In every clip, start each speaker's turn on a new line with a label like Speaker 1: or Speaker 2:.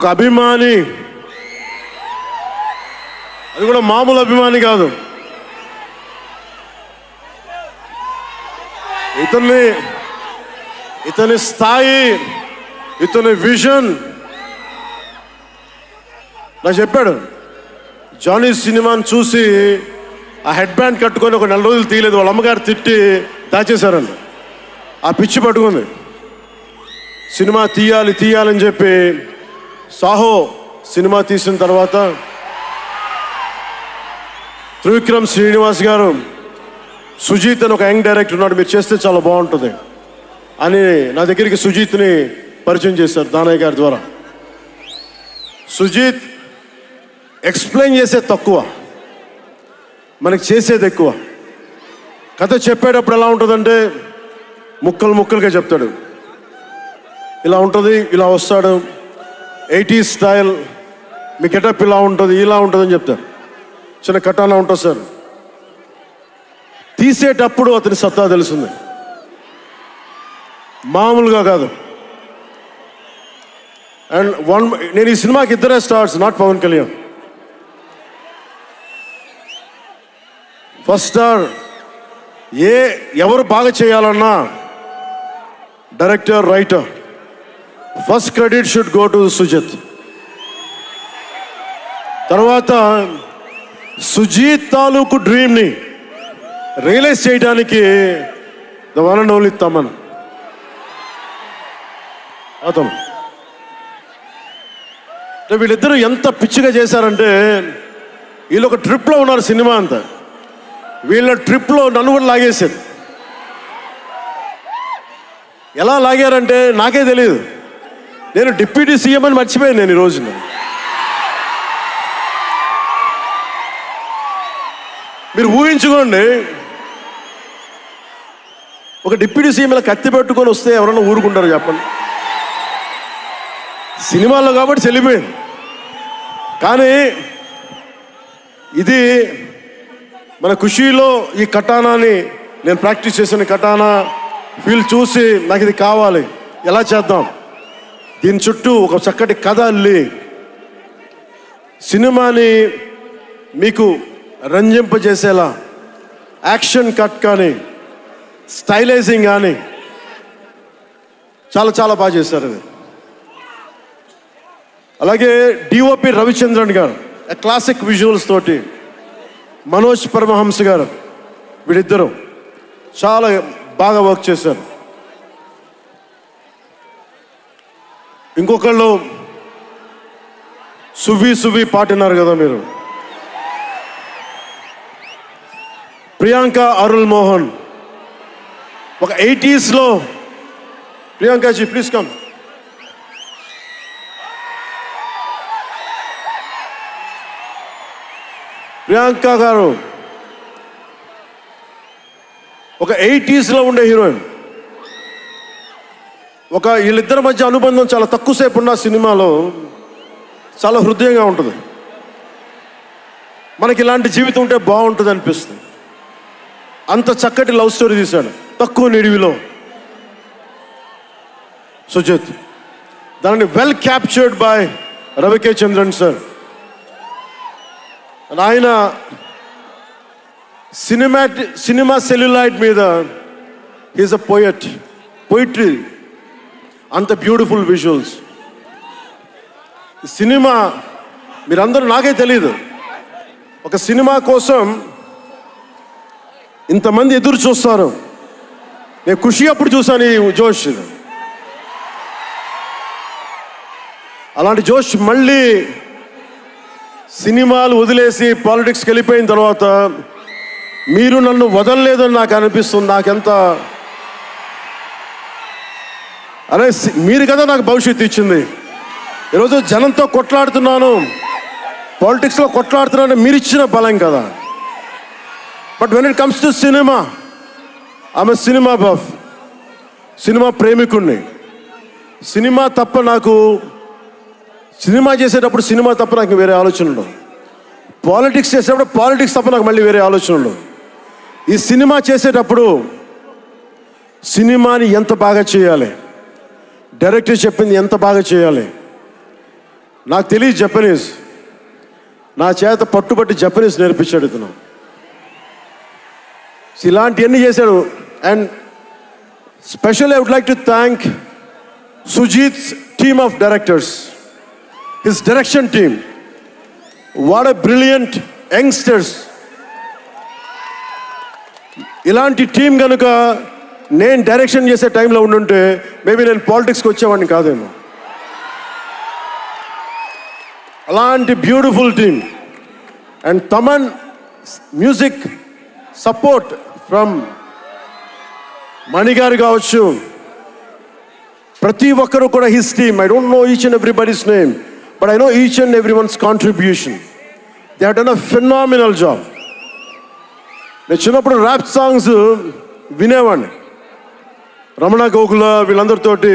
Speaker 1: ఒక అభిమాని, అది కూడా మామూలు అభిమాని కాదు. ఇతని స్థాయి, ఇతని విజన్ నాకు చెప్పాడు. జానీ సినిమాని చూసి ఆ హెడ్ బ్యాండ్ కట్టుకొని ఒక 4 రోజులు తీయలేదు. వాళ్ళ అమ్మగారు తిట్టి దాచేశారండి. ఆ పిచ్చి పట్టుకుంది. సినిమా తీయాలని చెప్పి సాహో సినిమా తీసిన తర్వాత త్రివిక్రమ్ శ్రీనివాస్ గారు, సుజీత్ అని ఒక యంగ్ డైరెక్టర్ ఉన్నాడు, మీరు చేస్తే చాలా బాగుంటుంది అని నా దగ్గరికి సుజీత్ని పరిచయం చేశారు దానయ్య గారి ద్వారా. సుజీత్ ఎక్స్ప్లెయిన్ చేసేది తక్కువ, మనకి చేసేది ఎక్కువ. కథ చెప్పేటప్పుడు ఎలా ఉంటుందంటే ముక్కలుగా చెప్తాడు. ఇలా ఉంటుంది, ఇలా వస్తాడు, 80s స్టైల్, మీ గెటప్ ఇలా ఉంటుంది, ఇలా ఉంటుందని చెప్తాడు. చిన్న కటానా ఉంటుంది సార్. తీసేటప్పుడు అతని సత్తా తెలుస్తుంది, మామూలుగా కాదు. అండ్ నేను ఈ సినిమాకి 2 stars, not Pawan Kalyan. First star ఎవరు బాగా చేయాలన్నా director, writer, first credit should go to Sujith. తర్వాత సుజీత్ తాలూకు డ్రీమ్ని రియలైజ్ చేయడానికి the one and only Thaman. అతను వీళ్ళిద్దరూ ఎంత పిచ్చిగా చేశారంటే, వీళ్ళు ఒక ట్రిప్లో ఉన్నారు సినిమా అంతా. వీళ్ళ ట్రిప్లో నన్ను కూడా లాగేశారు. ఎలా లాగారంటే నాకే తెలియదు. నేను డిప్యూటీ సీఎం అని మర్చిపోయాను నేను ఈ రోజున. మీరు ఊహించుకోండి, ఒక డిప్యూటీ సీఎం ఇలా కత్తి పెట్టుకొని వస్తే ఎవరన్నా ఊరుకుంటారు చెప్పండి? సినిమాల్లో కాబట్టి చెల్లిపోయింది. కానీ ఇది మన ఖుషీలో ఈ కటానాని నేను ప్రాక్టీస్ చేసిన కటానా ఫీల్ చూసి నాకు ఇది కావాలి, ఎలా చేద్దాం, దీని చుట్టూ ఒక చక్కటి కథ అల్లి సినిమాని మీకు రంజింపజేసేలా యాక్షన్ కట్ కానీ స్టైలైజింగ్ కానీ చాలా చాలా బాగా చేశారు అది. అలాగే డిఓపి రవిచంద్రన్ గారు క్లాసిక్ విజువల్స్ తోటి, మనోజ్ పరమహంస గారు, వీళ్ళిద్దరూ చాలా బాగా వర్క్ చేశారు. ఇంకొకళ్ళు సువి పాటినారు కదా మీరు, ప్రియాంక అరుల్ మోహన్. ఒక 80s లో ప్రియాంకాజీ ప్లీజ్ కమ్. ప్రియాంక గారు ఒక 80s లో ఉండే హీరోయిన్. వీళ్ళిద్దరి మధ్య అనుబంధం చాలా తక్కువసేపు ఉన్న సినిమాలో చాలా హృదయంగా ఉంటుంది. మనకి ఇలాంటి జీవితం ఉంటే బాగుంటుంది అనిపిస్తుంది. అంత చక్కటి లవ్ స్టోరీ తీశాడు తక్కువ నిడివిలో సుజిత్. దానిని well captured by రవికే Chandran sir. ఆయన సినిమా సెల్యులాయిడ్ మీద హీఈస్ అ పోయిట్రీ, అంత బ్యూటిఫుల్ విజువల్స్. సినిమా మీరందరూ, నాకే తెలియదు, ఒక సినిమా కోసం ఇంతమంది ఎదురు చూస్తారు. నేను ఖుషి అప్పుడు చూసాను ఈ జోష్. అలాంటి జోష్ మళ్ళీ సినిమాలు వదిలేసి పాలిటిక్స్కి వెళ్ళిపోయిన తర్వాత మీరు నన్ను వదలలేదని నాకు అనిపిస్తుంది. నాకెంత అరే, మీరు కదా నాకు భవిష్యత్తు ఇచ్చింది. ఈరోజు జనంతో కొట్లాడుతున్నాను, పాలిటిక్స్లో కొట్లాడుతున్నాను, మీరు ఇచ్చిన బలం కదా. But when it comes to cinema, ఆమె సినిమా బఫ్, సినిమా ప్రేమికుణ్ణి. సినిమా తప్ప నాకు, సినిమా చేసేటప్పుడు సినిమా తప్ప నాకు వేరే ఆలోచన ఉండవు. పాలిటిక్స్ చేసేటప్పుడు పాలిటిక్స్ తప్ప నాకు మళ్ళీ వేరే ఆలోచన ఉండవు. ఈ సినిమా చేసేటప్పుడు సినిమాని ఎంత బాగా చేయాలి, డైరెక్టర్ చెప్పింది ఎంత బాగా చేయాలి, నాకు తెలియదు జపనీస్, నా చేత పట్టుబట్టి జపనీస్ నేర్పించాడు ఇతను. ఇలాంటివన్నీ చేశాడు. And specially I would like to thank Sujeeth's team of directors, his direction team. What a brilliant youngsters. ఇలాంటి టీం కనుక నేను డైరెక్షన్ చేసే టైంలో ఉండుంటే మేబీ నేను పాలిటిక్స్కి వచ్చేవాడిని కాదేమో. అలాంటి beautiful team. And Thaman music support from మణిగారు కావచ్చు, ప్రతి ఒక్కరు కూడా his team. I don't know each and everybody's name, but I know each and every one's contribution. They have done a phenomenal job. నేను చిన్నప్పుడు ర్యాప్ సాంగ్స్ వినేవాడిని, రమణ గోకుల వీళ్ళందరితోటి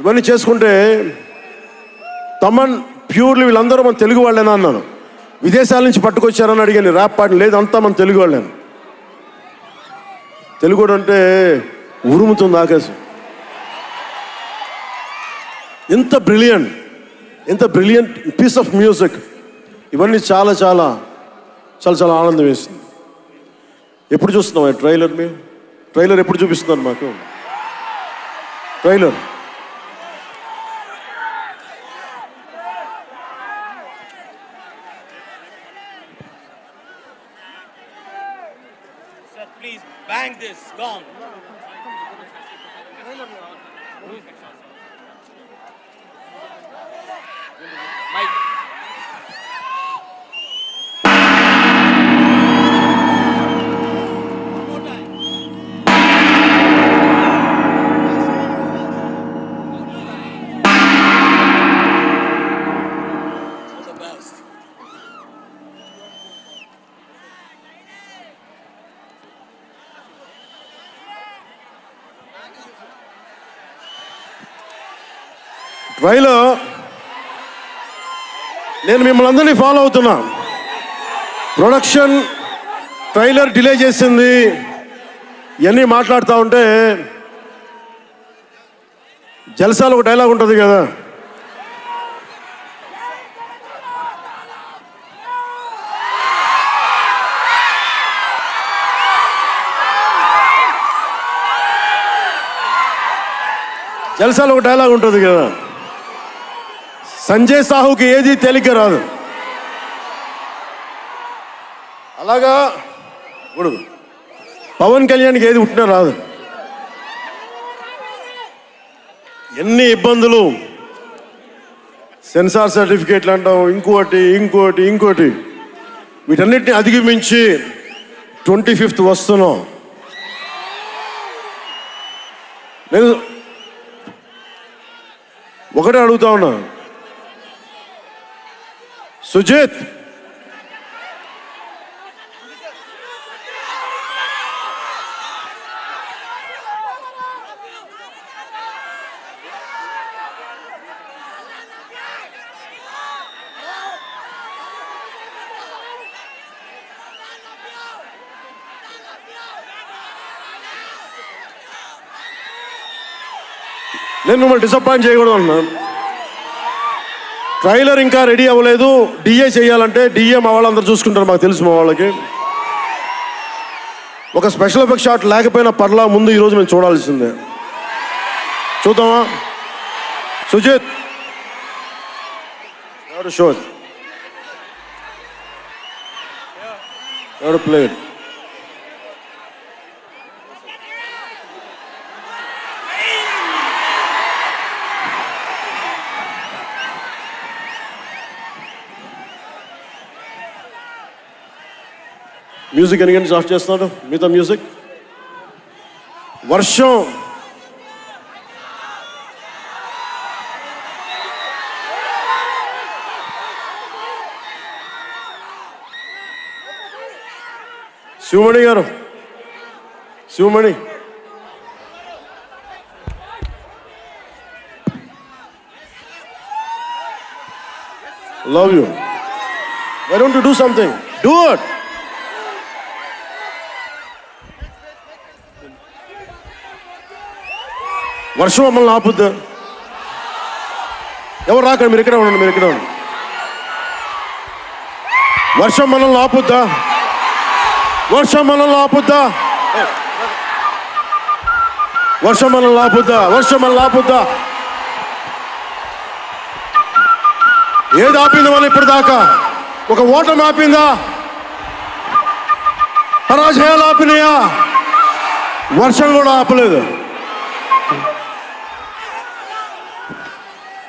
Speaker 1: ఇవన్నీ చేసుకుంటే. తమన్ ప్యూర్లీ వీళ్ళందరూ మన తెలుగు వాళ్ళేనా అన్నాను. విదేశాల నుంచి పట్టుకొచ్చారని అడిగాను. ర్యాప్ పాట లేదు, అంతా మన తెలుగు వాళ్ళేను. తెలుగు అంటే ఉరుముతుంది ఆకాశం. ఎంత బ్రిలియంట్ పీస్ ఆఫ్ మ్యూజిక్. ఇవన్నీ చాలా చాలా చాలా చాలా ఆనందం వేస్తుంది. ఎప్పుడు చూస్తున్నాం ట్రైలర్? మేము ట్రైలర్ ఎప్పుడు చూపిస్తున్నారు మాకు? Trailer
Speaker 2: please bang this gong. Mike.
Speaker 1: Trailer నేను మిమ్మల్ని అందరినీ ఫాలో అవుతున్నా. ప్రొడక్షన్ ట్రైలర్ డిలే చేసింది ఇవన్నీ మాట్లాడుతూ ఉంటే, జల్సాలో ఒక డైలాగ్ ఉంటుంది కదా, జల్సాలో ఒక డైలాగ్ ఉంటుంది కదా, సంజయ్ సాహుకి ఏది తేలిక రాదు. అలాగా ఇప్పుడు పవన్ కళ్యాణ్కి ఏది పుట్టినా రాదు. ఎన్ని ఇబ్బందులు, సెన్సార్ సర్టిఫికేట్లు అంటాం, ఇంకోటి వీటన్నిటిని అధిగమించి 25th వస్తున్నాం. నేను ఒకటే అడుగుతా ఉన్నా, సుజిత్ నేను మిమ్మల్ని డిసప్పాయింట్ చేయకూడదు అన్నాను. ట్రైలర్ ఇంకా రెడీ అవ్వలేదు. డిఏ చేయాలంటే డిఏ మా వాళ్ళందరూ చూసుకుంటారు, మాకు తెలుసు. మా వాళ్ళకి ఒక స్పెషల్ ఎఫెక్ట్ షాట్ లేకపోయినా పర్లా, ముందు ఈరోజు మేము చూడాల్సిందే. చూద్దామా? సుజిత్ ఎవరు షో ఎవరు ప్లేయర్? మ్యూజిక్ ఎన్ని గంటలు ఆఫ్ చేస్తున్నాడు? మిగతా మ్యూజిక్ వర్షం శివమణి గారు, Sivamani love you. Why don't you do something? Do it. వర్షం మమ్మల్ని ఆపుద్దా? ఎవరు రాకండి, మీరు ఇక్కడే ఉండండి, మీరు ఇక్కడే ఉండండి. వర్షం మనల్ని ఆపుద్దా? వర్షం మనల్ని ఆపుద్దా? వర్షం మనల్ని ఆపుద్దా? వర్షం మనల్ని ఆపుద్దా? ఏది ఆపింది మనం ఇప్పుడు దాకా? ఒక ఓటమి ఆపిందా? పరాజయాలు ఆపినాయా? వర్షం కూడా ఆపలేదు.